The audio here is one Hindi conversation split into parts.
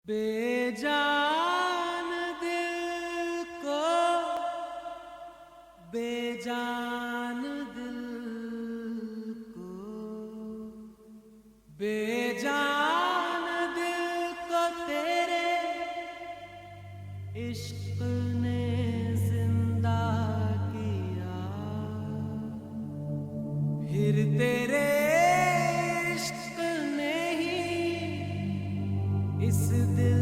बेजान दिल को बेजान दिल को बेजान दिल को तेरे इश्क ने जिंदा किया। फिर तेरे इश्क ने ही इस दिल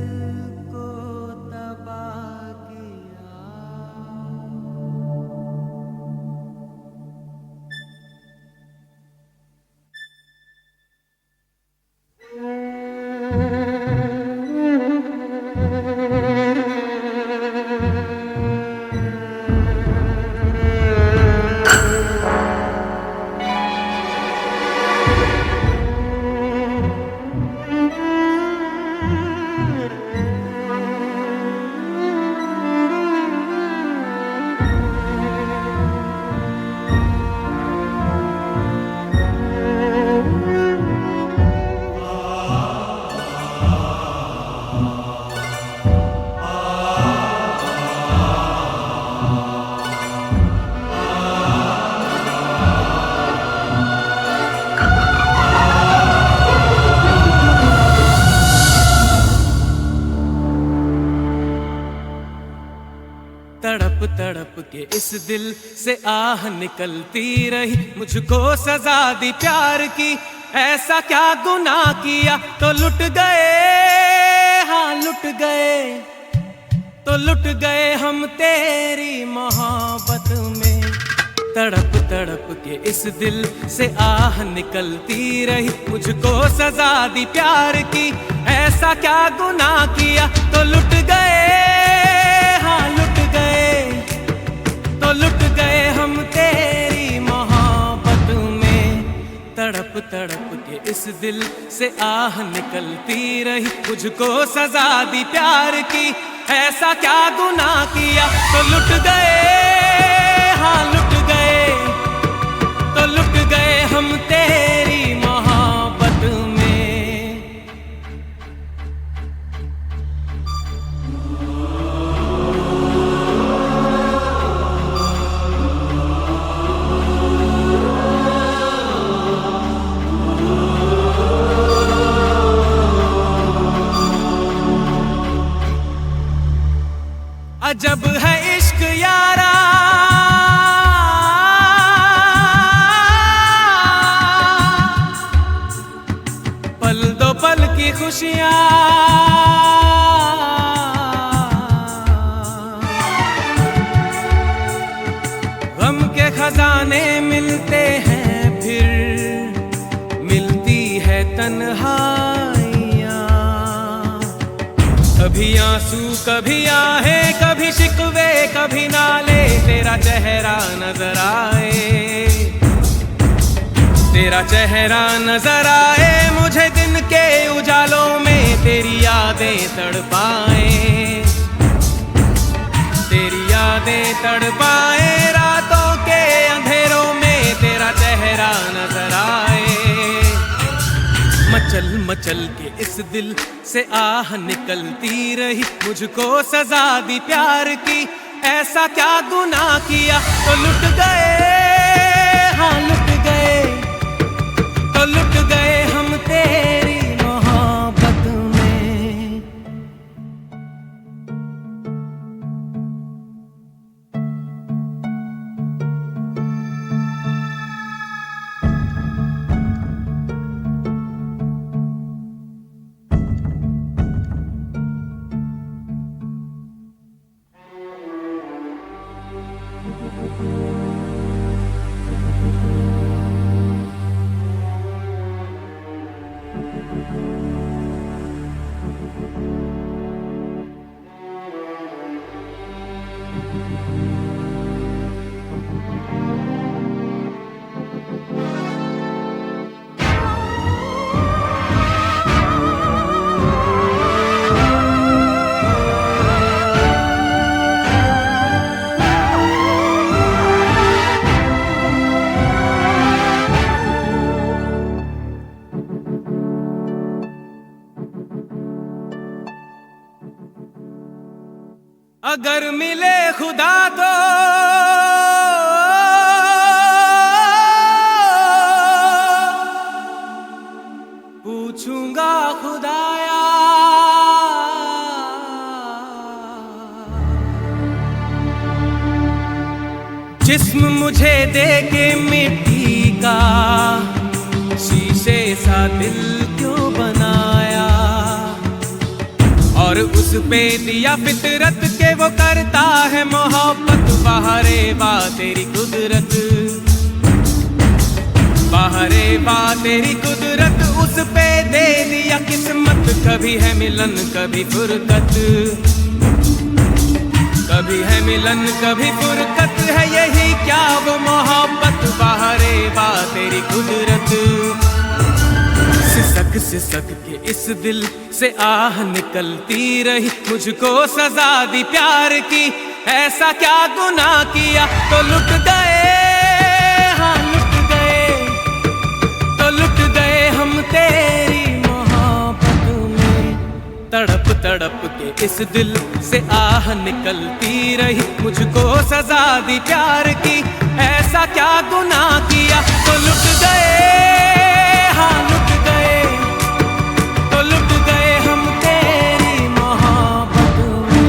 को तबाह किया। तड़प तड़प के इस दिल से आह निकलती रही, मुझको सजा दी प्यार की। ऐसा क्या गुनाह किया तो लुट गए, हाँ लुट गए, तो लुट गए हम तेरी मोहब्बत में। तड़प तड़प के इस दिल से आह निकलती रही, मुझको सजा दी प्यार की। ऐसा क्या गुनाह किया तो लुट गए, हाँ लुट गए, तो लुट गए हम तेरी मोहब्बत में। तड़प तड़प के इस दिल से आह निकलती रही, मुझको सजा दी प्यार की। ऐसा क्या गुनाह किया तो लुट गए, हाँ लुट गए, तो लुट गए हम तेरी मोहब्बत में। अजब है इश्क यारा, पल दो पल की खुशियां, गम के खजाने मिलते हैं, फिर मिलती है तन्हाइयां। कभी आंसू कभी आहे, कभी शिकवे कभी नाले, तेरा चेहरा नजर आए, तेरा चेहरा नजर आए मुझे दिन के उजालों में। तेरी यादें तड़पाए, तेरी यादें तड़पाए, रातों के अंधेरों में तेरा चेहरा नजर आए। मचल मचल के इस दिल से आह निकलती रही, मुझको सजा दी प्यार की। ऐसा क्या गुनाह किया तो लुट गए, हाँ लुट गए, तो लुट गए हम तेरी मोहब्बत में। अगर मिले खुदा तो पूछूंगा खुदाया जिस्म मुझे दे के मिट्टी का शीशे सा दिल क्यों बनाया और उस पे दिया फितरत के वो करता है मोहब्बत। बाहरे वाह तेरी कुदरत, बाहरे वाह तेरी कुदरत, उस पे दे दिया किस्मत। कभी है मिलन कभी फुरकत, कभी है मिलन कभी फुरकत, है यही क्या वो मोहब्बत। बाहरे वाह तेरी कुदरत। सिसक सिसक के इस दिल से आह निकलती रही, मुझको सजा दी प्यार की। ऐसा क्या गुनाह किया तो लुट गए, हाँ लुट गए, तो लुट गए हम तेरी मोहब्बत में। तड़प तड़प के इस दिल से आह निकलती रही, मुझको सजा दी प्यार की। ऐसा क्या गुनाह किया तो लुट गए, हाँ लुट गए, तो लुट गए हम तेरी मोहब्बत में।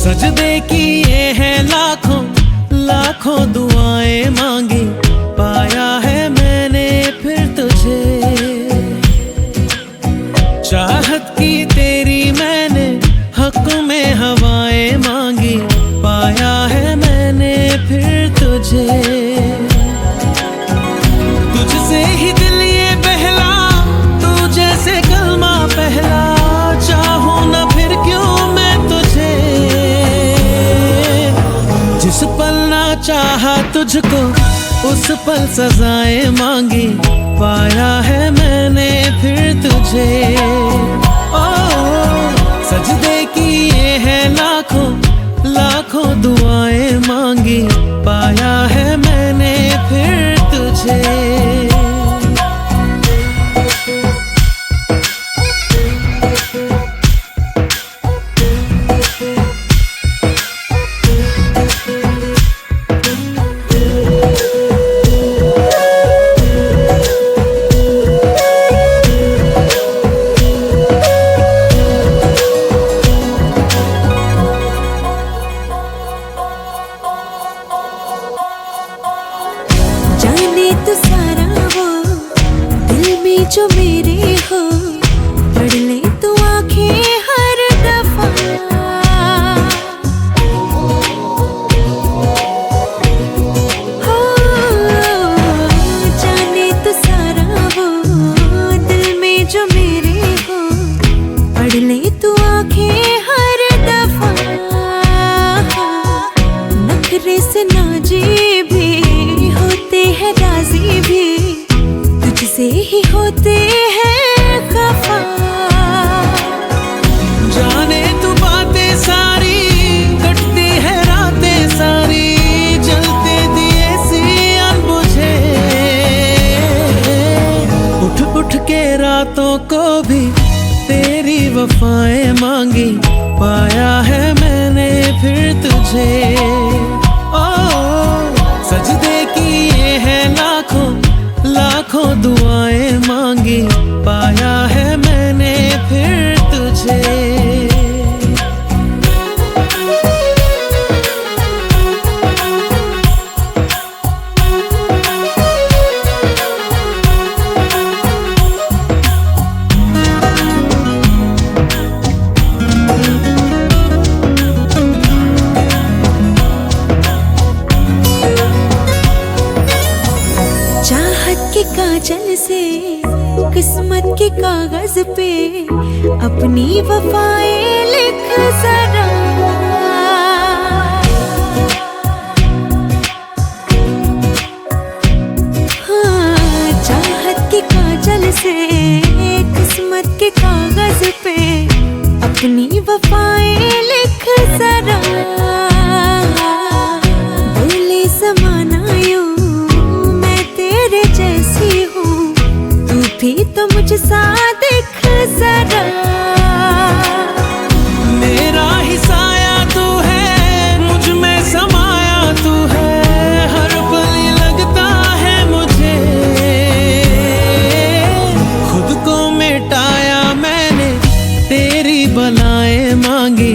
सजदे किए हैं लाखों लाखों दुआएं मांगी, पाया है मैंने फिर तुझे। चाहत की तेरी मैंने हक में हवाएं मांगी, पाया है मैंने फिर तुझे। तुझसे ही दिल ये बहला, तू जैसे कलमा पहला। चाहूं ना फिर क्यों मैं तुझे, जिस पल ना चाहा तुझको उस पल सजाएं मांगी, पाया है मैंने फिर तुझे। ओ सजदे किए हैं लाखों लाखों दुआएं मांगी, पाया है मैंने फिर तुझे। जाने तो सारा वो दिल में जो मेरे हो, पढ़ ले तो आंखें हर दफा। हो जाने तो सारा वो दिल में जो मेरे हो, पढ़ ले तो आंखें हर दफा। नखरे से नाजी भी होते हैं, राजी भी तुझसे ही होते हैं खफा। जाने तू बातें सारी, कटती है रातें सारी, जलते दिए सी अनबुझे। उठ उठ के रातों को भी तेरी वफाएं मांगी, पाया है मैंने फिर तुझे। ओ सजदे किए हैं लाखों लाखों दुआएं मांगी, पाया है मैंने फिर तुझे। काजल से किस्मत के कागज पे अपनी वफाएं लिख जरा। हाँ, चाहत के काजल से किस्मत के कागज पे अपनी वफाएं लिख जरा। बोले ज़माना यूं मैं तेरे जैसी हूँ, तू भी तो मुझसा दिख जरा। मेरा ही साया तू है, मुझ में समाया तू है, हर पल लगता है मुझे खुद को मिटाया मैंने, तेरी बलाएं मांगी,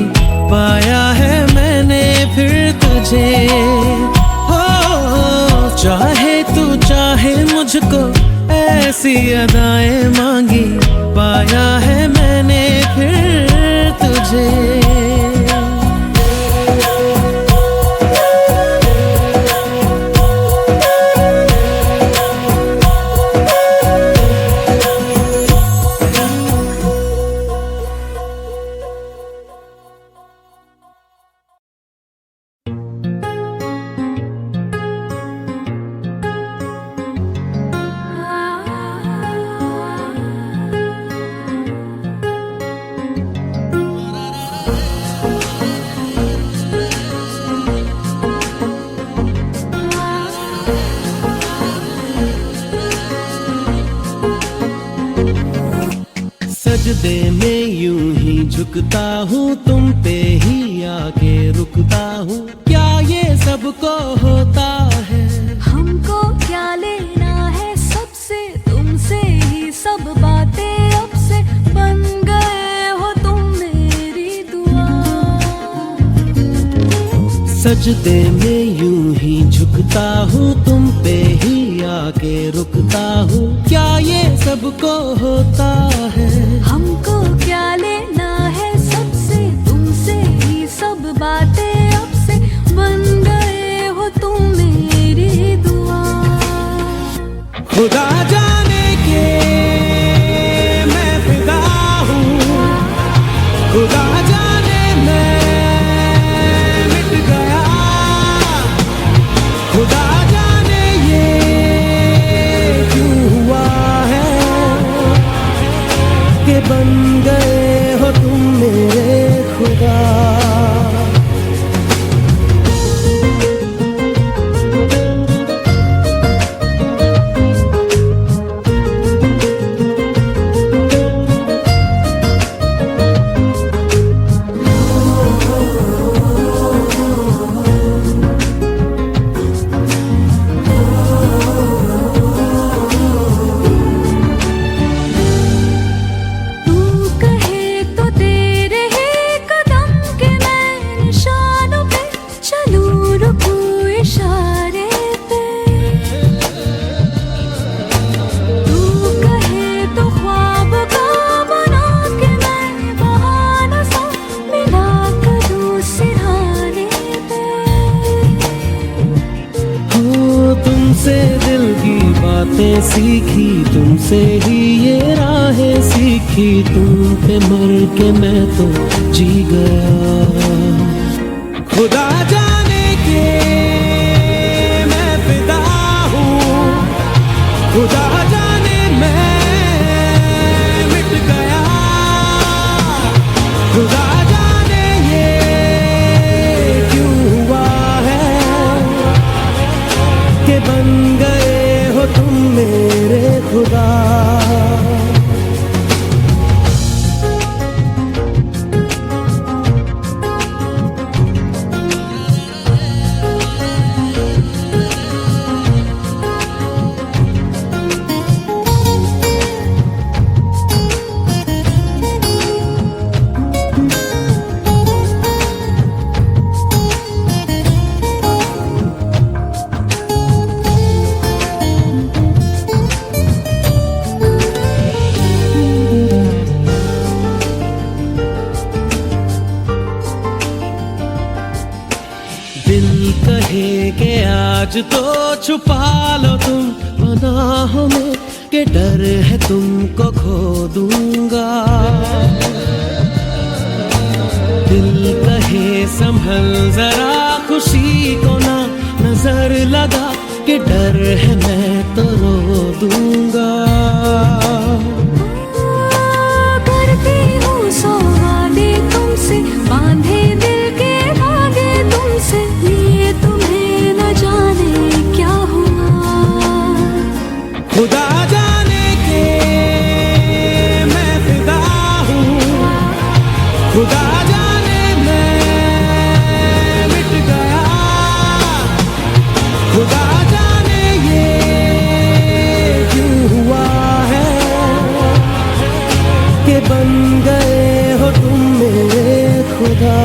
पाया है मैंने फिर तुझे। हो चाहे तू चाहे मुझको, ऐसी अदाएं मांगी, पाया है मैंने फिर तुझे। सजदे में यूं ही झुकता हूँ, तुम पे ही आके रुकता हूँ, क्या ये सबको होता है? हमको क्या लेना है सबसे, तुमसे ही सब बातें अब से बन गए हो तुम मेरी दुआ। सजदे में यूं ही झुकता हूँ, तुम पे ही आके रुकता हूँ, क्या ये सबको होता है? हमको क्या लेना है सबसे, तुमसे ही सब बातें अब से बन गए हो तुम मेरी दुआ। खुदा जाने के मैं फिदा हूँ, खुदा जाने मैं मिट गया, खुदा जाने ये क्यों हुआ है कि बन गए हो तुम मेरे खुदा। सीखी तुमसे ही ये राहें सीखी, तुम पे मर के मैं तो जी गया। खुदा जाने के मैं फिदा हूँ, खुदा जाने मैं मिट गया, खुदा जाने ये क्यों हुआ है कि बन गए हो तुम मेरे खुदा। आज तो छुपा लो तुम पनाहों में कि डर है तुमको खो दूंगा। दिल कहे संभल जरा खुशी को ना नजर लगा कि डर है मैं तो रो दूंगा। करती हूँ सौ वादे तुमसे, बांधे दिल के धागे तुमसे, ये तुम्हें न जाने क्या हुआ। खुदा जाने के मैं फिदा हूँ, खुदा जाने मैं मिट गया, खुदा जाने ये क्यों हुआ है कि बन गए हो तुम मेरे खुदा।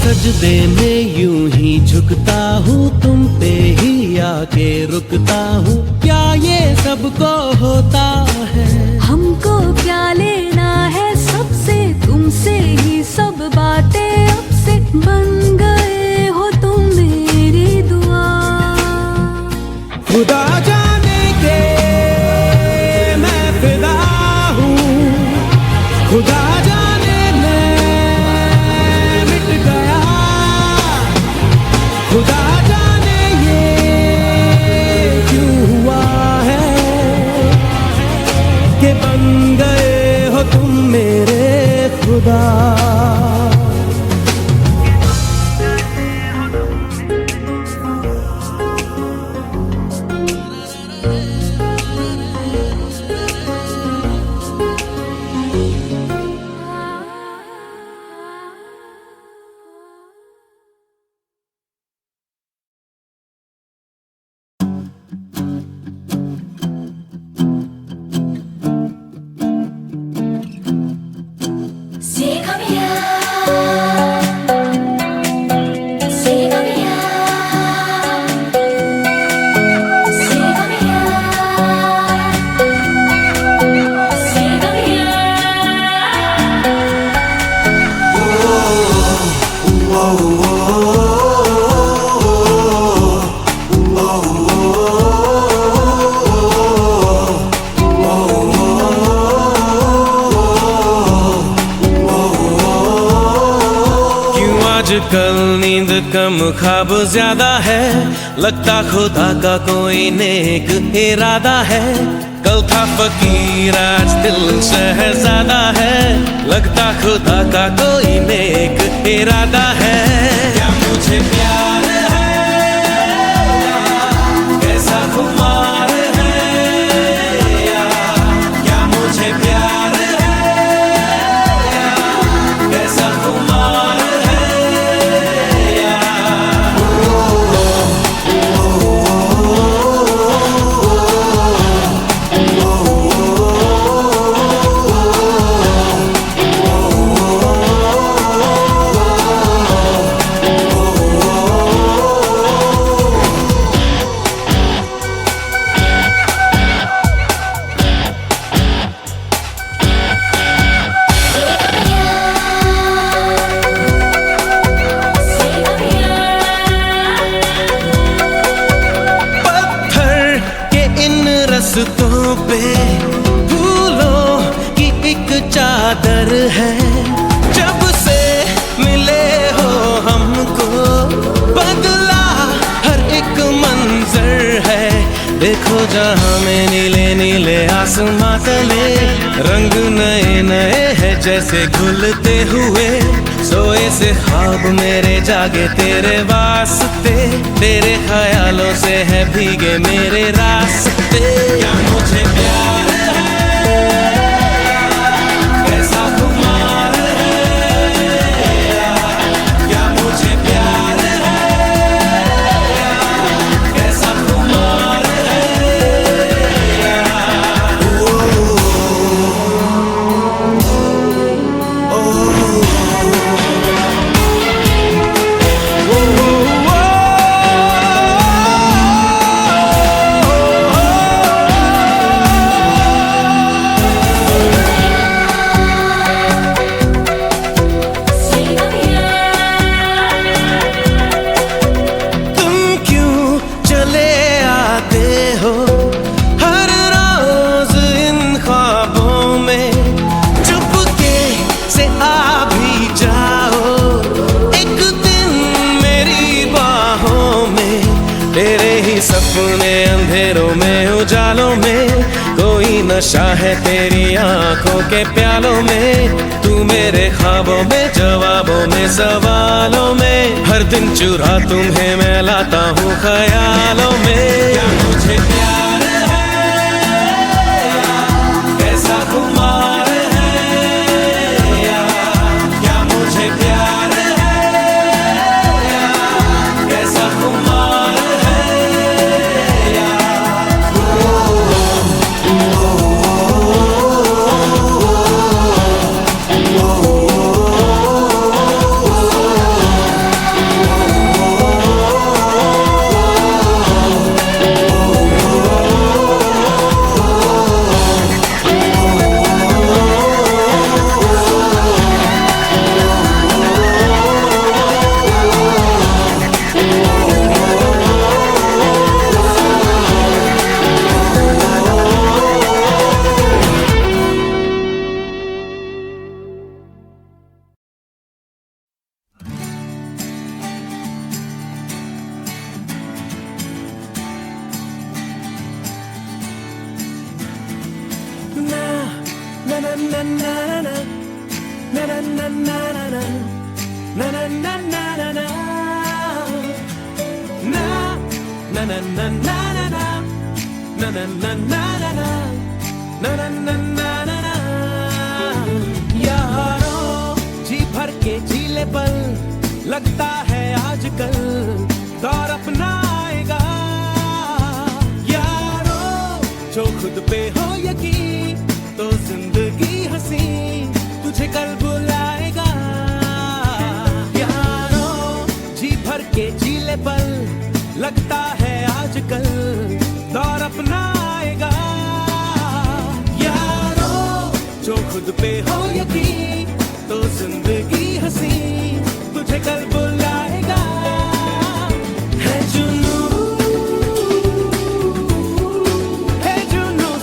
सजदे में यूं ही झुकता हूँ, तुम पे ही आके रुकता हूँ, क्या ये सबको होता है? हमको क्या लेना है सबसे, तुमसे ही सब बातें अब से, बन गए हो तुम मेरी दुआ। खुदा जाने के मैं फिदा हूँ, खुदा जाने मैं मिट गया, खुदा जाने ये क्यों हुआ है कि बन गए हो तुम मेरे खुदा। आजकल नींद कम ख्वाब ज्यादा है, लगता खुदा का कोई नेक इरादा है। कल था फकीर आज दिल शहजादा है, लगता खुदा का कोई नेक इरादा है। क्या मुझे प्यार है कैसा खुमार है या, क्या मुझे प्यार है कैसा खुमार है। रस्तों पे फूलों की एक चादर है, जब से मिले हो हमको बदला हर एक मंजर है। देखो जहाँ में नीले नीले आसमां तले, रंग नए नए हैं जैसे घुलते हुए। सोए से ख्वाब मेरे जागे तेरे वास्ते, तेरे ख्यालों से है भीगे मेरे रास्ते। क्या मुझे प्यार है कैसा खुमार है, क्या मुझे प्यार है कैसा खुमार है। तेरे ही सपने अंधेरों में उजालों में, कोई नशा है तेरी आंखों के प्यालों में। तू मेरे ख्वाबों में, जवाबों में, सवालों में, हर दिन चुरा तुम्हें मैं लाता हूँ ख्यालों में। क्या मुझे प्यार है कैसा खुमार है या, क्या मुझे प्यार कैसा खुमार है या। यारों जी भर के जीले पल, लगता है आजकल दौर अपना आएगा। यारों जो खुद पे हो यकीन, तो जिंदगी हंसी तुझे कल बुलाएगा। यारों जी भर के जीले पल, लगता है आजकल दौर अपना आएगा। यारों जो खुद पे हो यकीन, तो जिंदगी हंसी तुझे कल बुलाएगा। है जुनू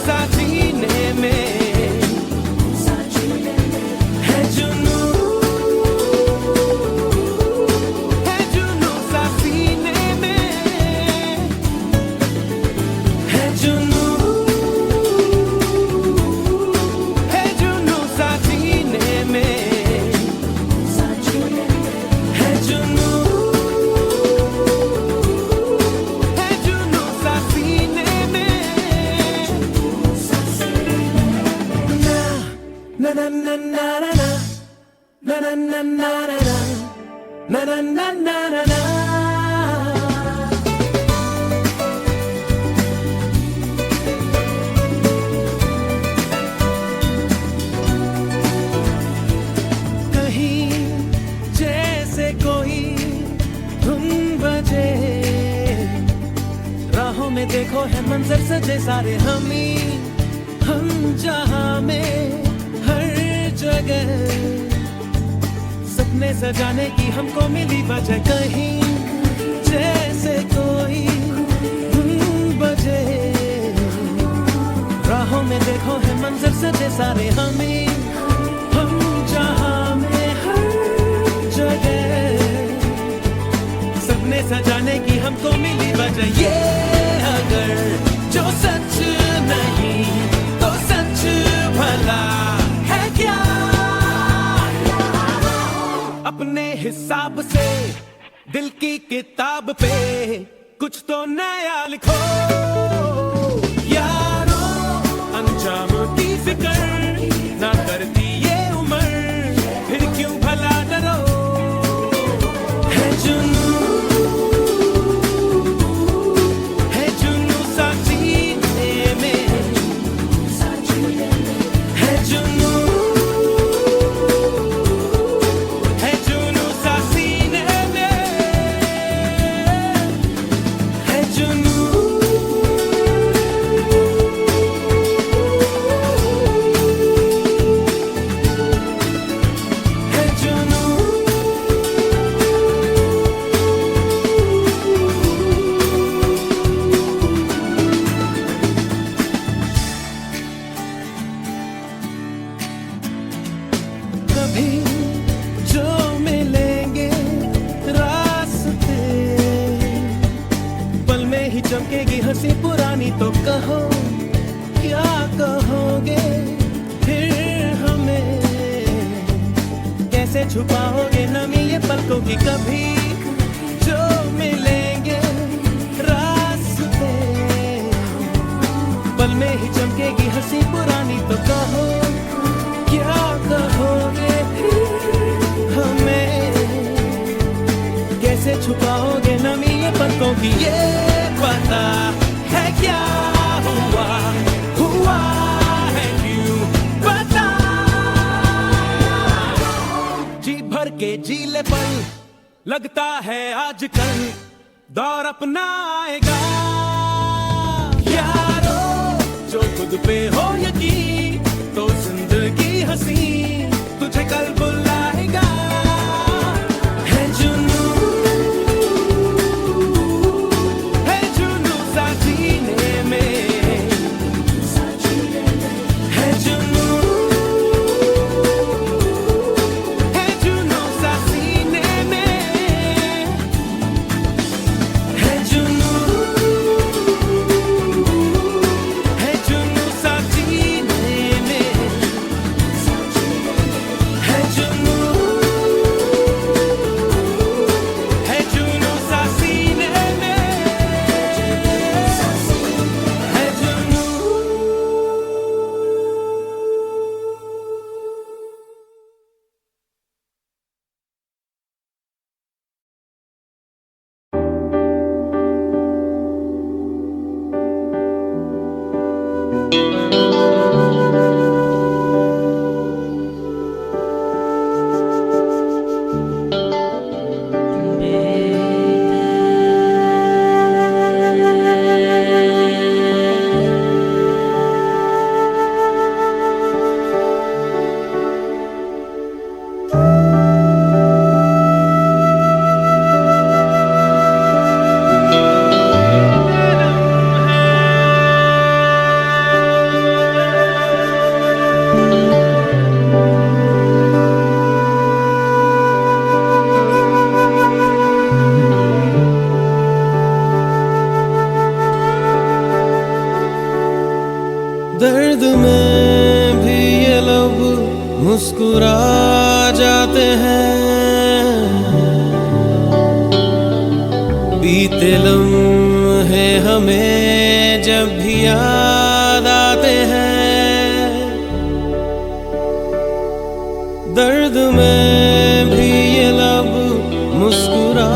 सा जीने में, है जुनू सा सीने में, है जुनू सा जीने में, है जुनू सा सीने में। Na na na na na na na na na na na na na na na na। कहीं जैसे कोई धुन बजे, राहों में देखो है मंजर सजे सारे हम जहां में हर जगह, सपने सजाने की हमको मिली वजह। कहीं जैसे कोई धुन बजे, राहों में देखो है मंजर सजे सारे हम जहां में हर जगह, सपने सजाने की हमको मिली वजह। ये अगर जो सच नहीं तो सच भला है क्या, अपने हिसाब से दिल की किताब पे कुछ तो नया लिखो। यारों अंजाम की फिक्र ना करती ये उम्र, फिर क्यों भला डरो। है जुनू सा जीने में, है जुनू सा सीने में, है जुनू चमकेगी हंसी पुरानी तो कहो क्या कहोगे फिर हमें, कैसे छुपाओगे नमी ये पलकों की कभी जो मिलेंगे रास्ते, पल में ही चमकेगी हंसी पुरानी तो कहो क्या कहोगे हमें, कैसे छुपाओगे नमी ये पलकों की, ये पता है क्या हुआ हुआ है क्यों पता, जी भर के जी ले पल लगता है आजकल दौर अपना आएगा, यारो जो खुद पे हो यकीन तो जिंदगी हंसी तुझे कल बुलाएगा, है जुनू सा जीने में, है जुनू सा सीने में, है जुनू सा जीने में, है जुनू सा सीने में, है जुनू। दर्द में भी ये लब मुस्कुरा जाते हैं, बीते लम्हे हमें जब भी याद आते हैं, दर्द में भी ये लब मुस्कुरा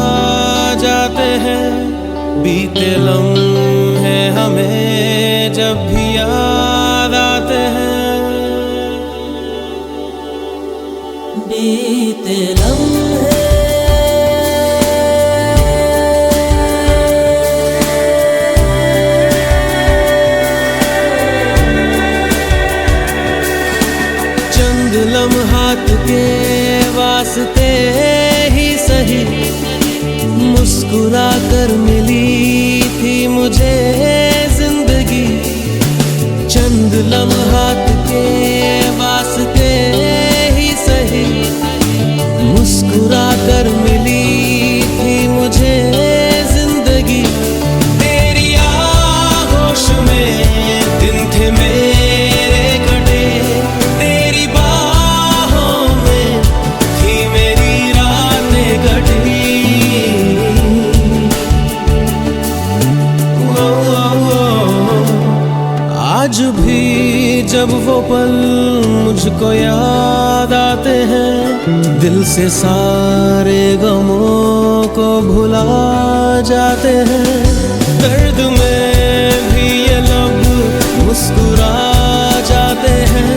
जाते हैं, बीते लम्हे हमें जब भी याद आते हैं, बीते लम्हे चंद लम्हात के वास्ते ही सही मुस्कुरा कर मिली थी मुझे जिंदगी, चंद लम्हात के वास्ते ही सही मुस्कुरा कर मिली थी मुझे जिंदगी, तेरी आगोश में दिन थे मेरे कटे, तेरी बाहों में थी मेरी रातें कटी, आज भी जब वो पल मुझको याद आते हैं, दिल से सारे गमों को भुला जाते हैं, दर्द में भी ये लब मुस्कुरा जाते हैं,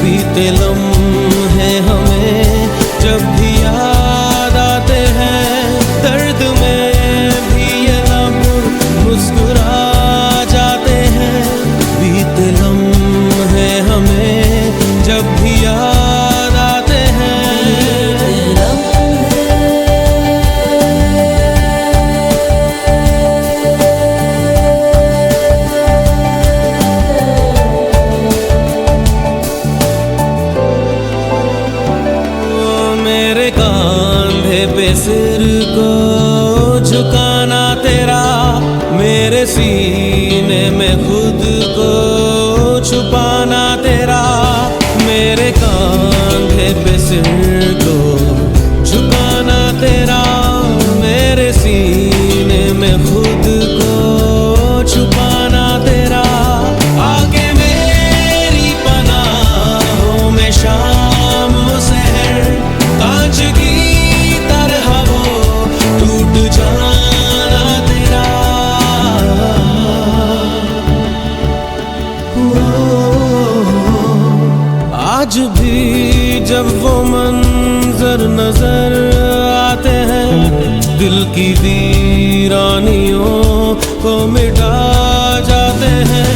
बीते लम्हे हमें जब भी याद आते हैं, दर्द में भी ये लब मुस्कुरा जाते हैं, बीते लम्हे हमें जब भी याद आते हैं, सीने में खुद को छुपाना तेरा, मेरे कांधे पे सिर को झुकाना तेरा, मेरे सीने में खुद को छुपाना तेरा। आगे मेरी पनाहों में शाम सहर, कांच की तरह वो टूट जाना तेरा। आज भी जब वो मंजर नजर आते हैं, दिल की वीरानियों को मिटा जाते हैं।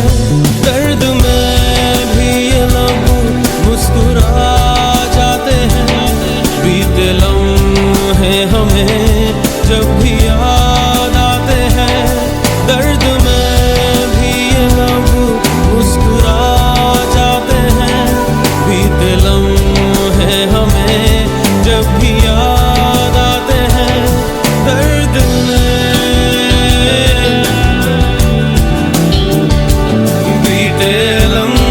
दर्द में भी ये लब मुस्कुरा जाते हैं, बीते लम्हे हमें जब भी याद आते हैं। दर्द में भी ये लब मुस्कुरा जाते हैं, बीते लम्हे हमें जब भी याद आते हैं। दर्द में बीते लम्हे,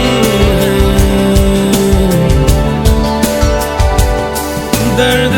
दर्द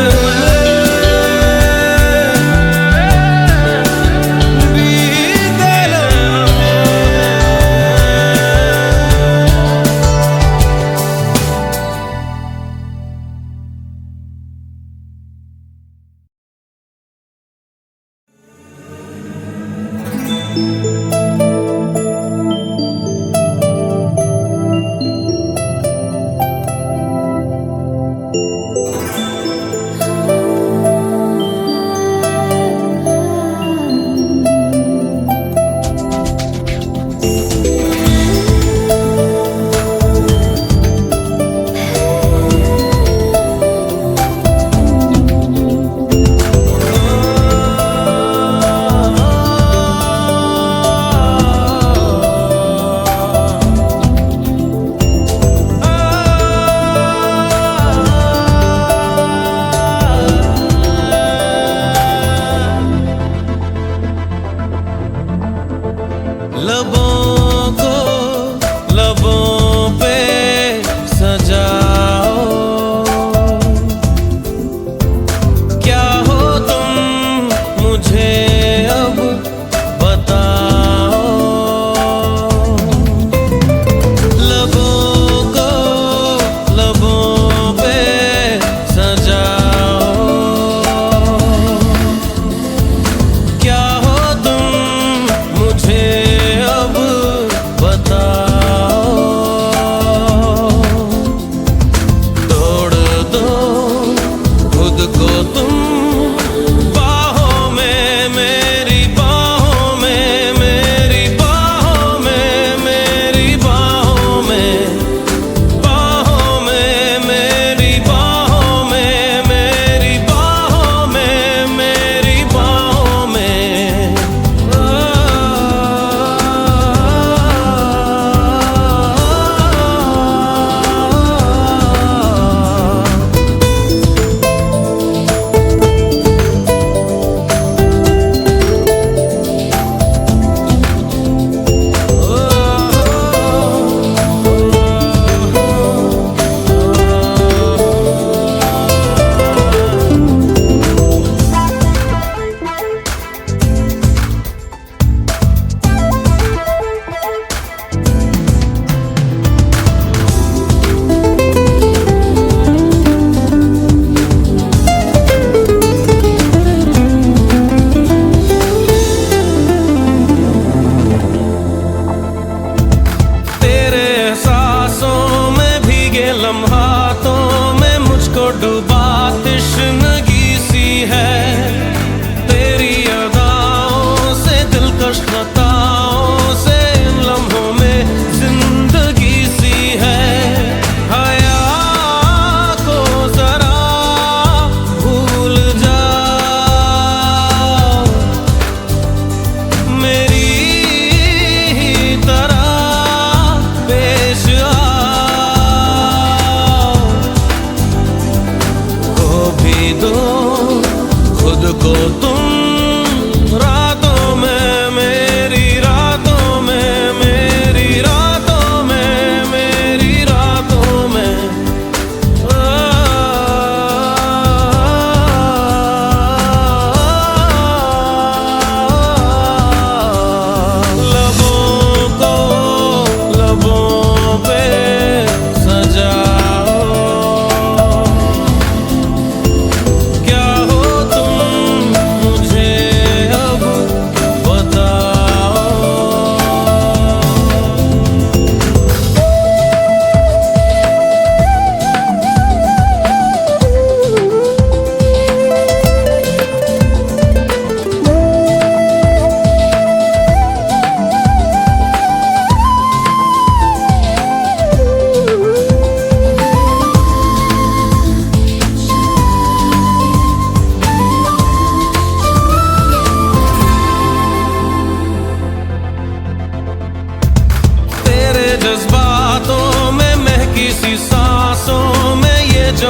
लबों को लबों पे सजाओ, क्या हो तुम मुझे अब बताओ। लबों को लबों पे सजाओ, क्या हो तुम मुझे अब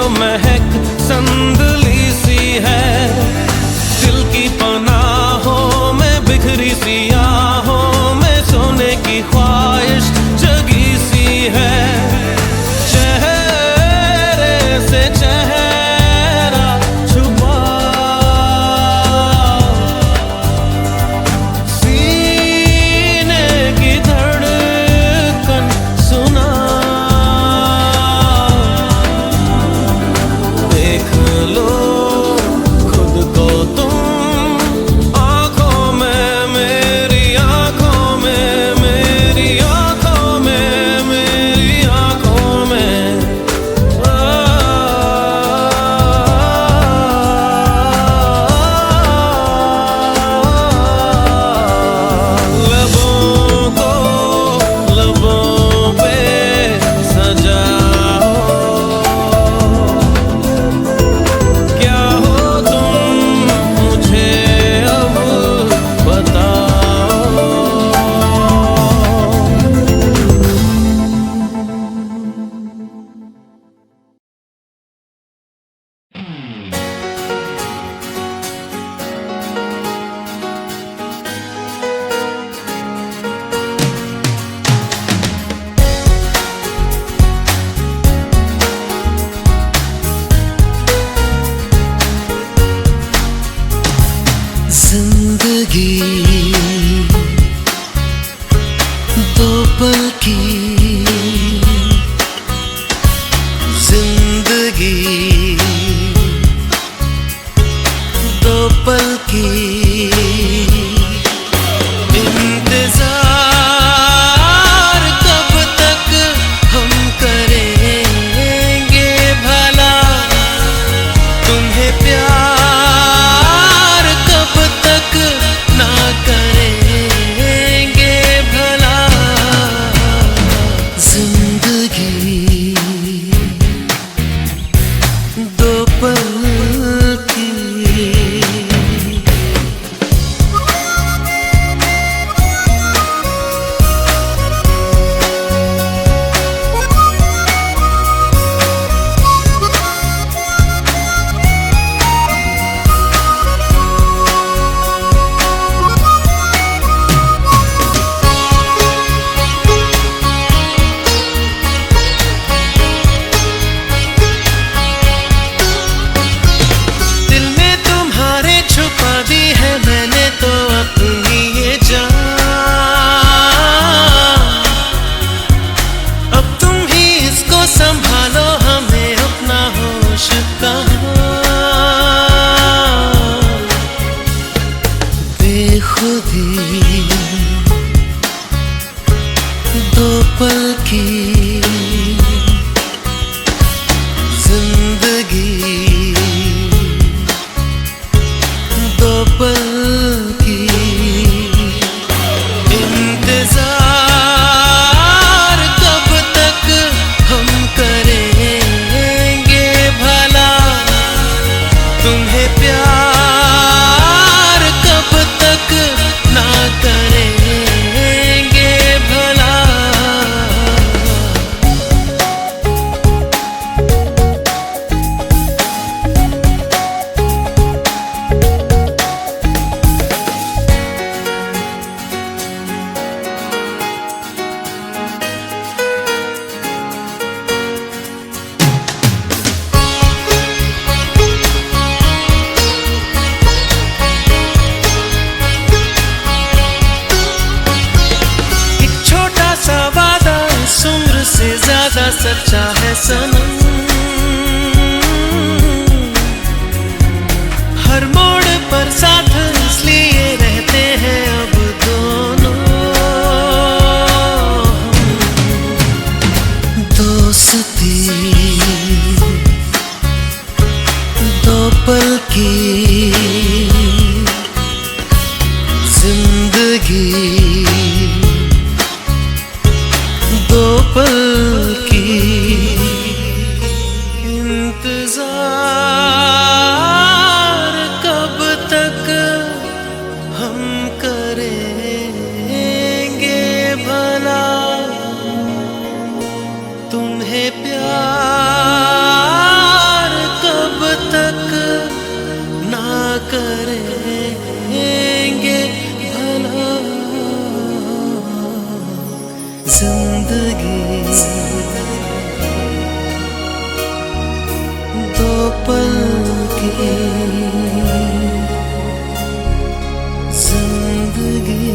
जो महक संदली सी है, दिल की पनाहों में बिखरी सी आहों में सोने की ख्वाहिश जगी सी है। चेहरे से चेहरा छुपा, सीने की धड़कन सुना, देख लो खुद को तुम आंखों में, मेरी आंखों में, मेरी आंखों में, मेरी आंखों में। लबों को लबों पे सजाओ, क्या हो तुम मुझे अब बताओ। जिंदगी दो पल की, जिंदगी दो पल की, इंतजार कब तक हम करेंगे भला, तुम्हें प्यार कब तक ना करेंगे भला। जिंदगी दो पल की। दिल में तुम्हारे छुपा दी है मैंने तो अपनी ये जान, अब तुम ही इसको संभालो, हमें अपना होश कहाँ। बेखुदी दो पल की, जिंदगी दो पल की, इंतजार कब तक हम करेंगे भला, तुम्हें प्यार कब तक ना करेंगे भला। एक छोटा सा वादा इस उम्र से ज्यादा सच्चा है सनम, हर मोड़ पर साथ इसलिए रहते हैं अब दोनों। दोस्ती दो पल की, जिंदगी दो पल की, इंतजार कब जिंदगी दो पल की जिंदगी।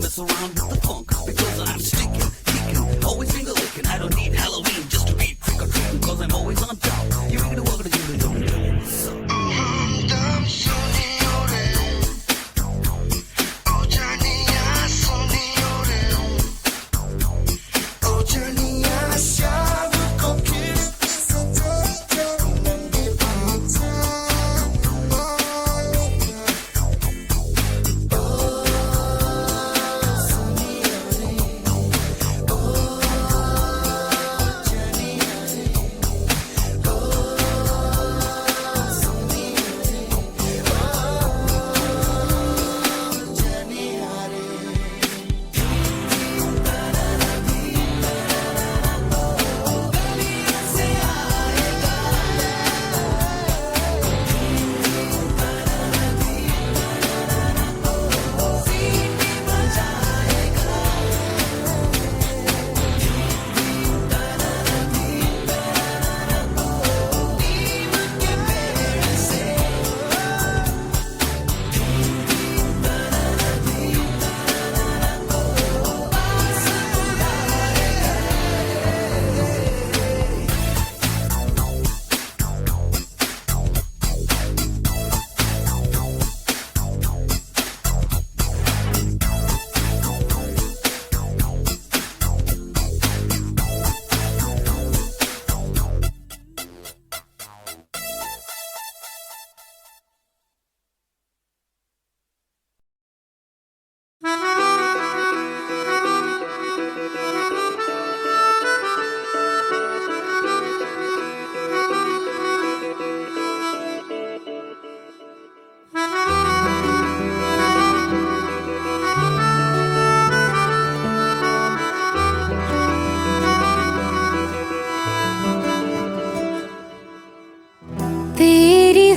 mess around with the funk because I'm stinking, geeking, always finger licking. I don't need Halloween just to be trick or treating because I'm always on top. You ain't gonna walk to do it. So.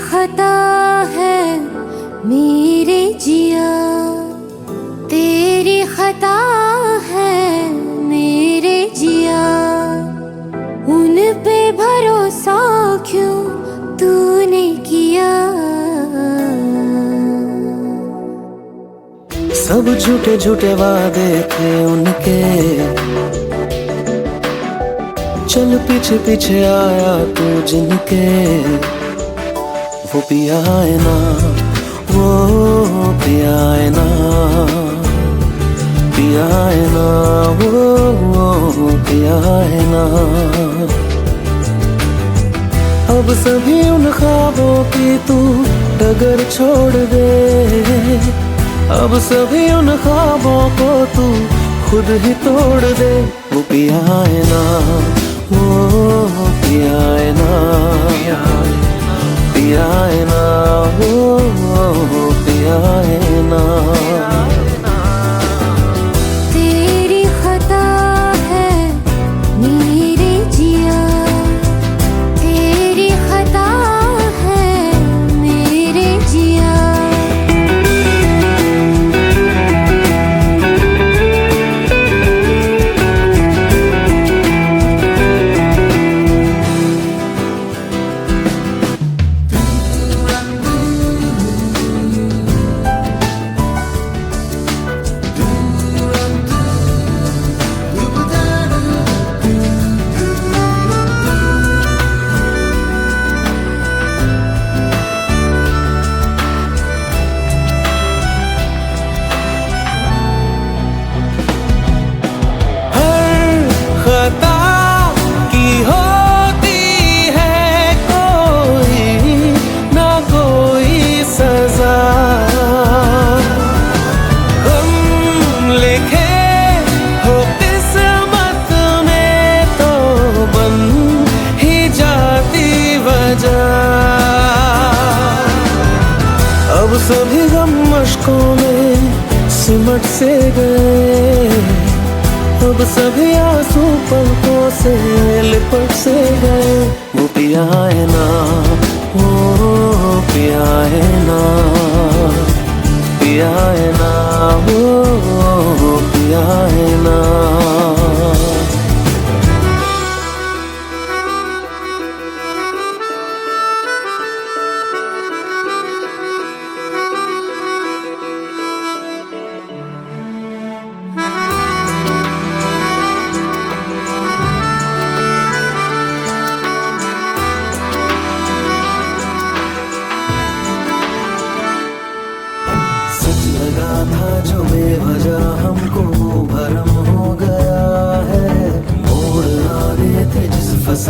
खता है मेरे जिया, तेरी खता है मेरे जिया, उन पे भरोसा क्यों तूने किया। सब झूठे झूठे वादे थे उनके, चल पीछे पीछे आया तू जिनके, वो पिया है ना, वो पिया है ना, पिया है ना, वो पिया है ना। अब सभी उन ख्वाबों की तू डगर छोड़ दे, अब सभी उन ख्वाबों को तू खुद ही तोड़ दे। वो पिया है ना, वो पिया है ना, पिया है ना, वो पिया है ना। तेरी खता है मेरे जिया, तेरी खता है मेरे जिया। अब सभी गम मशकों में सिमट से गए, अब सभी आंसू पलकों से लिपट से गए। वो पिया है ना, वो पिया है ना, पिया है ना, वो पिया है ना।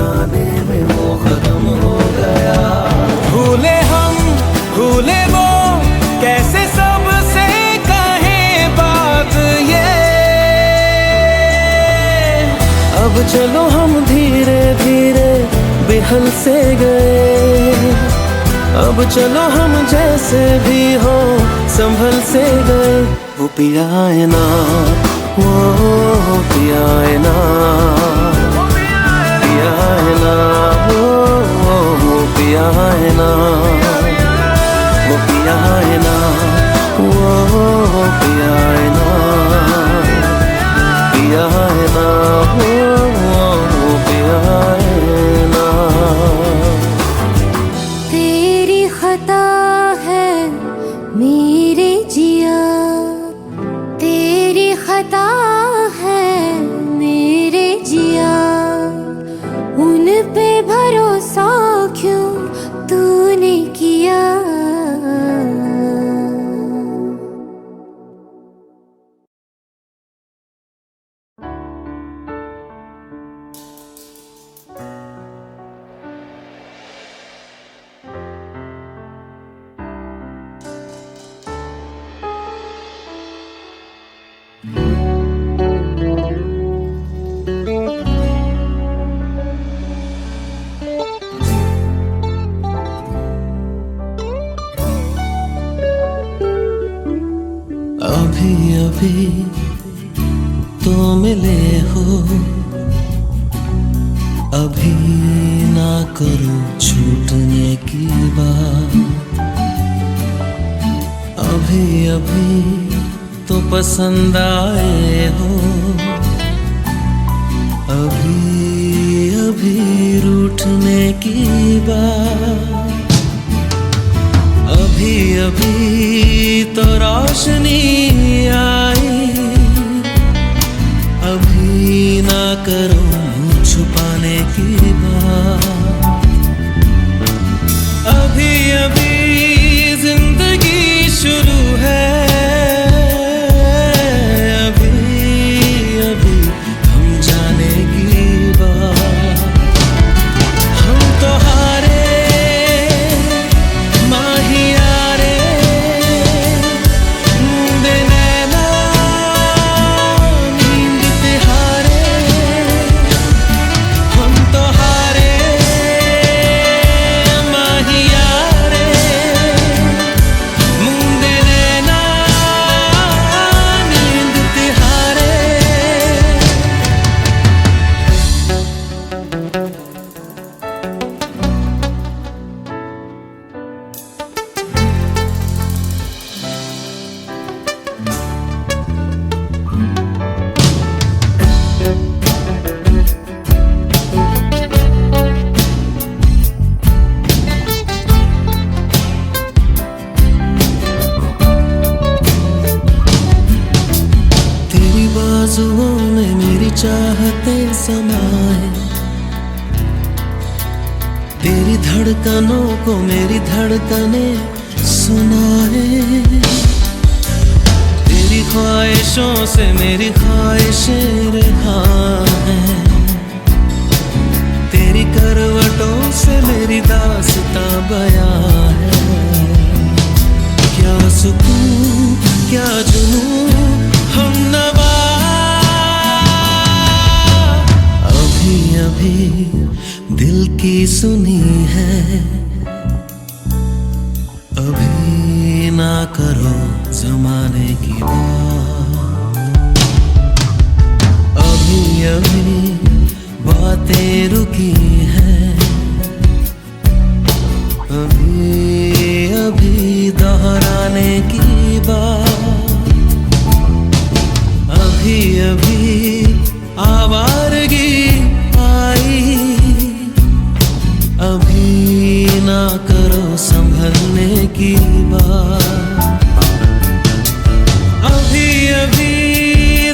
फसाने में वो खत्म हो गया। भूले हम भूले वो, कैसे सबसे कहें बात ये। अब चलो हम धीरे धीरे बेहल से गए, अब चलो हम जैसे भी हो संभल से गए। वो पिया है ना, वो पिया है ना, पिया है ना, वो पिया है ना, वो पिया है ना, वो पिया है ना, पिया है ना, वो पिया है ना। तेरी खता है मेरे जिया, तेरी खता है मेरे जिया, उन पे भरोसा क्यों तूने किया। अभी अभी तो मिले हो, अभी ना करो छूटने की बात। अभी अभी तो पसंद आए हो, अभी अभी रूठने की बात। अभी अभी तो रोशनी आई, अभी ना करो मुँह छुपाने की बात। अभी अभी जिंदगी शुरू है, अभी अभी हम जाने की बात। हम तो हारे बाजुओं में मेरी चाहते समाए, तेरी धड़कनों को मेरी धड़कने सुनाए। तेरी ख्वाहिशों से मेरी ख्वाहिशें रिहा हैं, तेरी करवटों से मेरी दास्तां बयां है। क्या सुकून क्या जुनून हम नवा, अभी अभी दिल की सुनी है, अभी ना करो जमाने की बात। अभी अभी बातें रुकी हैं, अभी अभी दोहराने की बात। अभी अभी आवारगी आई, अभी ना करो संभलने की बात। अभी अभी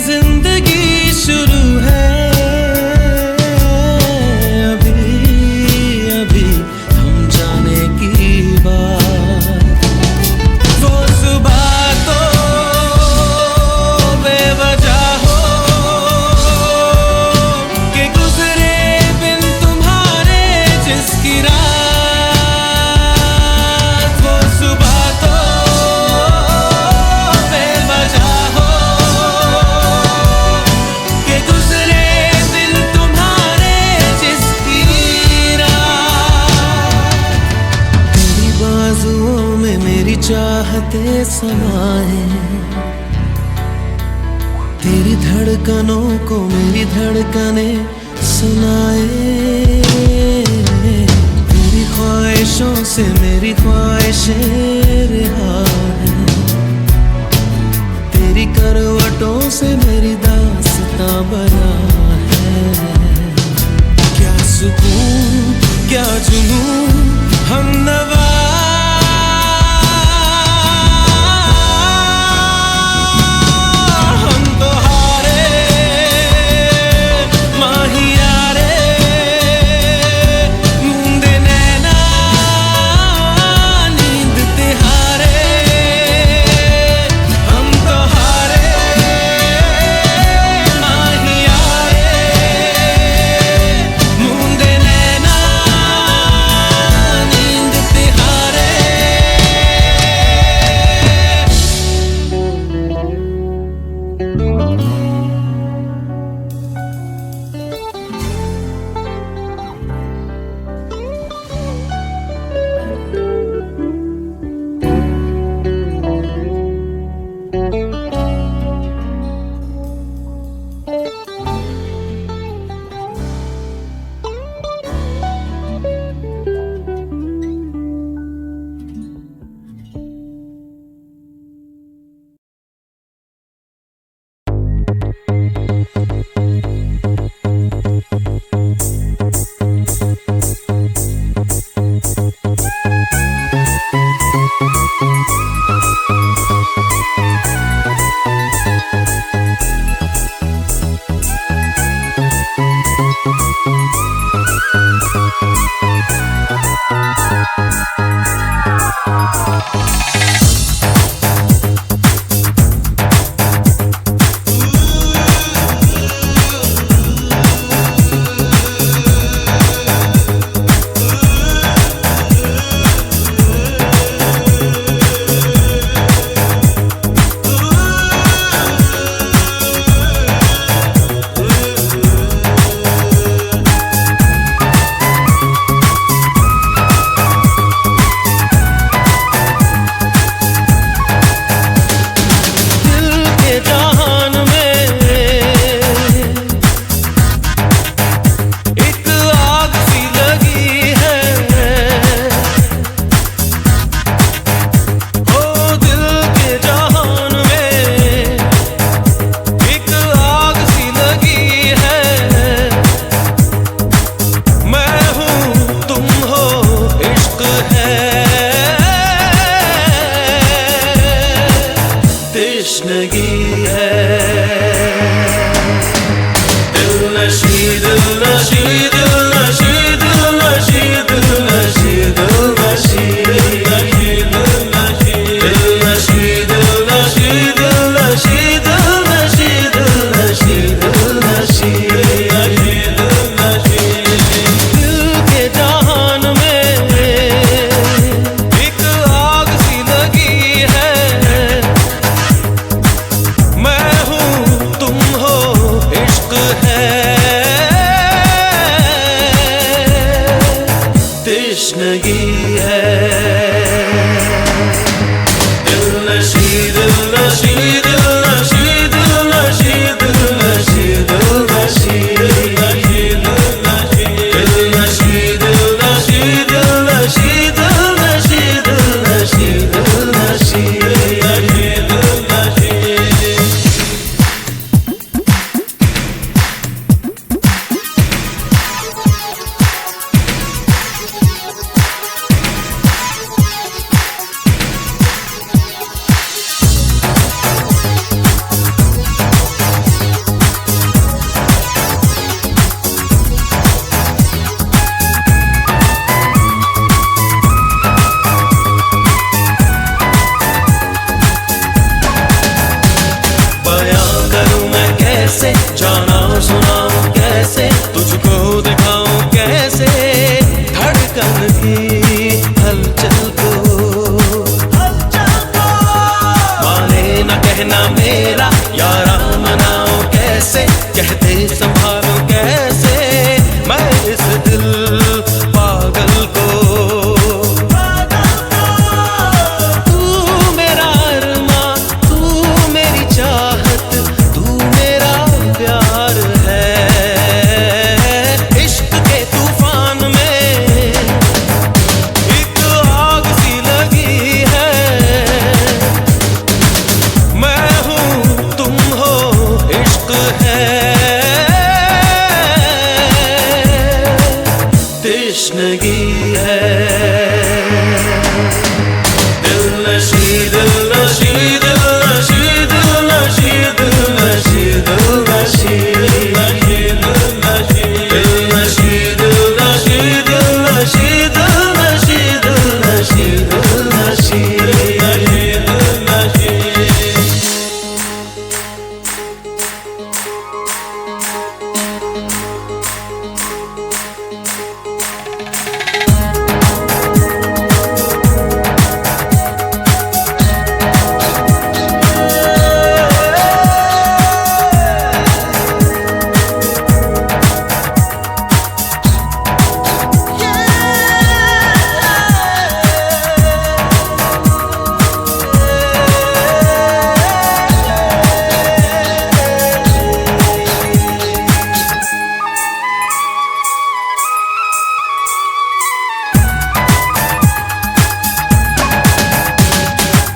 जिंदगी शुरू है, अभी अभी हम जाने की बात। वो सुबह तो बेवजह हो के गुजरे बिन तुम्हारे, चाहते समाए, तेरी धड़कनों को मेरी धड़कने सुनाए, तेरी ख्वाहिशों से मेरी ख्वाहिशें रिहा है, तेरी करवटों से मेरी दास्तां बना है। क्या सुकून क्या जुनून हमनवा, हम तो हारे माहिया रे, मूंदे नैना नींद तिहारे, हम तो हारे माहिया रे, मूंदे नैना नींद तिहारे।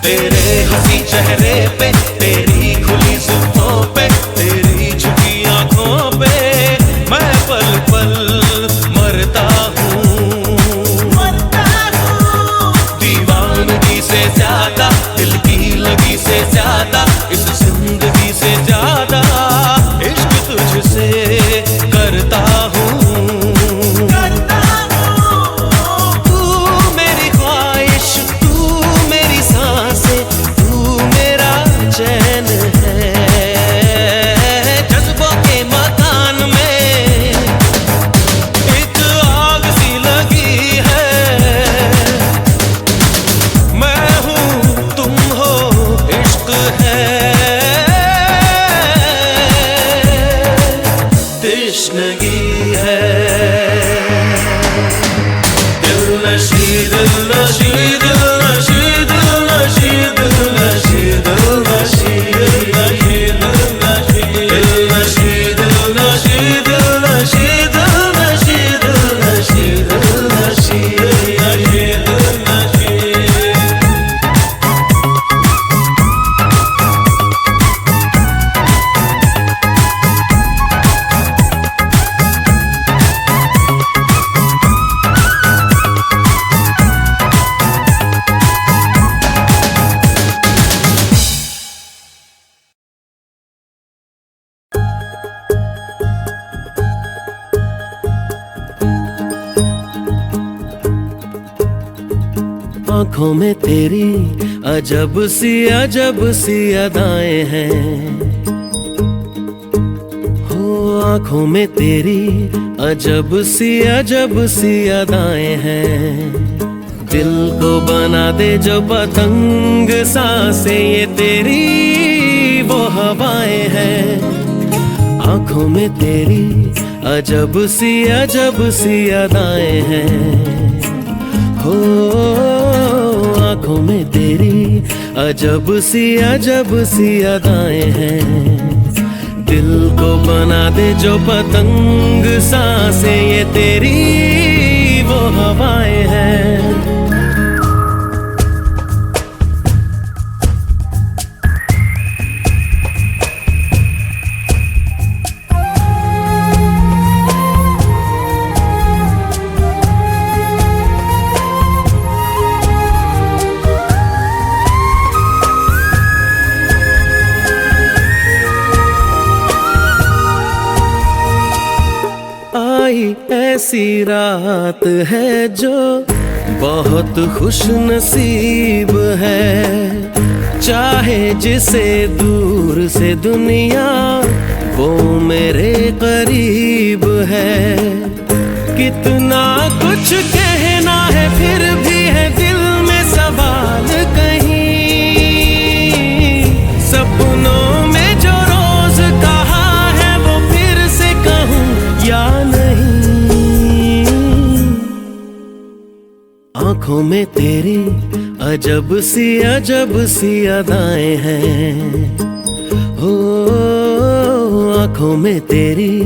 तेरे हंसी चेहरे पे, तेरी खुली जुल्फों पे, तेरी झुकी आंखों पे मैं पल पल मरता हूँ। दीवानगी से ज्यादा, दिल की लगी से ज्यादा, इस जिंदगी से ज्यादा इश्क तुझसे करता हूँ। तश्नगी है दिल नशी, दिल नशी, दिल नशी, दिल नशी, दिल नशी, दिल नशी, दिल नशी, दिल नशी, दिल नशी, दिल नशी, दिल नशी, दिल नशी, दिल नशी, दिल नशी, दिल नशी। आँखों में तेरी अजब सी अदाएं हैं, हो आँखों में तेरी अजब सी अदाएं हैं। दिल को बना दे जो पतंग सांसें ये तेरी वो हवाएं हैं। आँखों में तेरी अजब सी अदाएं हैं, हो आँखों में तेरी अजब सी अदाएं हैं। दिल को बना दे जो पतंग सांसें ये तेरी वो हवाएं हैं। ऐसी रात है जो बहुत खुश नसीब है, चाहे जिसे दूर से दुनिया वो मेरे करीब है। कितना कुछ कहना है फिर भी है दिल में सवाल कहीं, सपनों में जो रोज कहा है वो फिर से कहूँ या नहीं। आँखों में तेरी अजब सी अदाएं हैं, हो आँखों में तेरी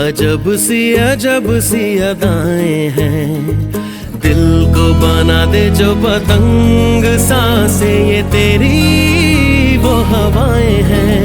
अजब सी अदाएं हैं। दिल को बना दे जो पतंग सांसें ये तेरी वो हवाएं हैं।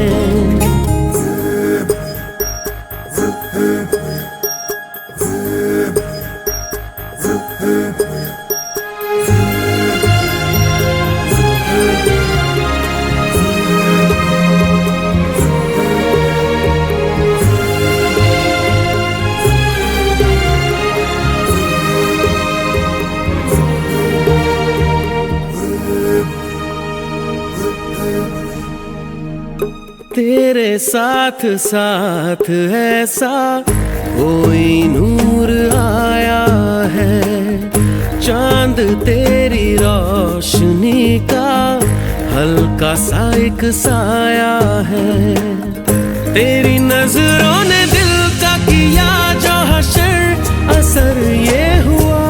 तेरे साथ साथ ऐसा कोई नूर आया है, चांद तेरी रोशनी का हल्का सा एक साया है। तेरी नजरों ने दिल का किया जो हशर असर ये हुआ,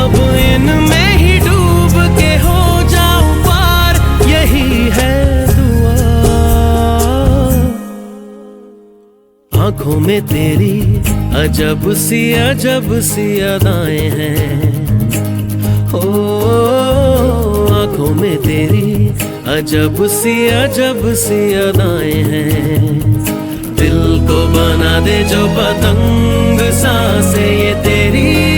अब इनमें ही डूब के हो जाऊं पार यही है। आँखों में तेरी अजब सी अदाएं हैं, हो अजब सी अदाएं हैं, दिल को बना दे जो पतंग सांसें ये तेरी